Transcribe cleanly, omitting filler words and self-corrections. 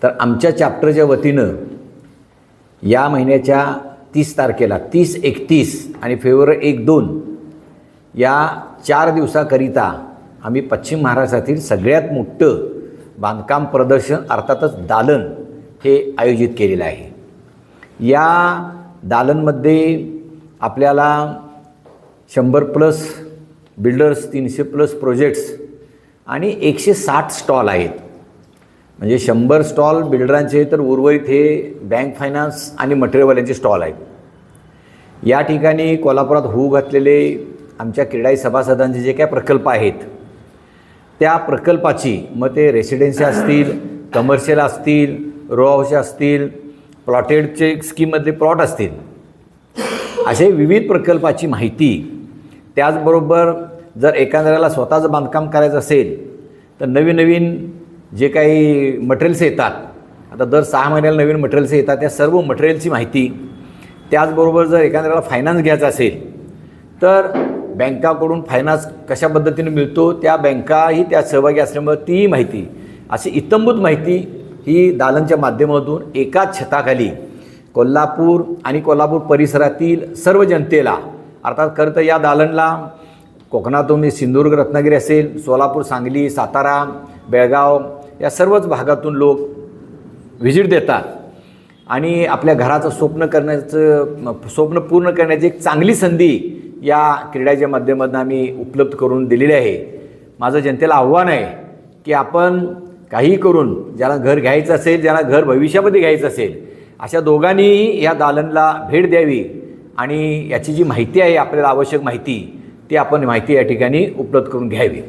तर आमच्या चॅप्टरच्या वतीनं या महिन्याच्या 30 तारखेला 30, 31 आणि फेब्रुवारी 1, 2 या 4 दिवसाकरिता आम्ही पश्चिम महाराष्ट्रातील सगळ्यात मोठं बांधकाम प्रदर्शन अर्थातच दालन हे आयोजित केलेलं आहे. या दालनमध्ये आपल्याला 100+ बिल्डर्स, 300+ प्रोजेक्ट्स आणि 160 स्टॉल आहेत. म्हणजे 100 स्टॉल बिल्डरांचे, तर उर्वरित हे बँक फायनान्स आणि मटेरियलवाल्यांचे स्टॉल आहेत. या ठिकाणी कोल्हापुरात होऊ घातलेले आमच्या क्रीडाई सभासदांचे जे काय प्रकल्प आहेत त्या प्रकल्पाची, मग ते रेसिडेन्सी असतील, कमर्शियल असतील, रो हाऊस असतील, प्लॉटेडचे स्कीममधले प्लॉट असतील, असे विविध प्रकल्पाची माहिती, त्याचबरोबर जर एखाद्याला स्वतःचं बांधकाम करायचं असेल तर नवीन नवीन जे काही मटेरियल्स येतात, आता दर 6 महिन्याला नवीन मटेरियल्स येतात, त्या सर्व मटेरियलची माहिती, त्याचबरोबर जर एखाद्याला फायनान्स घ्यायचा असेल तर बँकाकडून फायनान्स कशा पद्धतीने मिळतो, त्या बँकाही त्यात सहभागी असल्यामुळे तीही माहिती, अशी इत्थंभूत माहिती ही दालनच्या माध्यमातून एकाच छताखाली कोल्हापूर आणि कोल्हापूर परिसरातील सर्व जनतेला, अर्थात खरं तर या दालनला कोकणातून सिंधुदुर्ग, रत्नागिरी असेल, सोलापूर, सांगली, सातारा, बेळगाव या सर्वच भागातून लोक व्हिजिट देतात आणि आपल्या घराचं स्वप्न पूर्ण करण्याची एक चांगली संधी या क्रीडाच्या माध्यमातून आम्ही उपलब्ध करून दिलेली आहे. माझं जनतेला आव्हान आहे की आपण काही करून, ज्याला घर घ्यायचं असेल, ज्याला घर भविष्यामध्ये घ्यायचं असेल, अशा दोघांनीही या दालनला भेट द्यावी आणि याची जी माहिती आहे, आपल्याला आवश्यक माहिती, ती आपण माहिती या ठिकाणी उपलब्ध करून घ्यावी.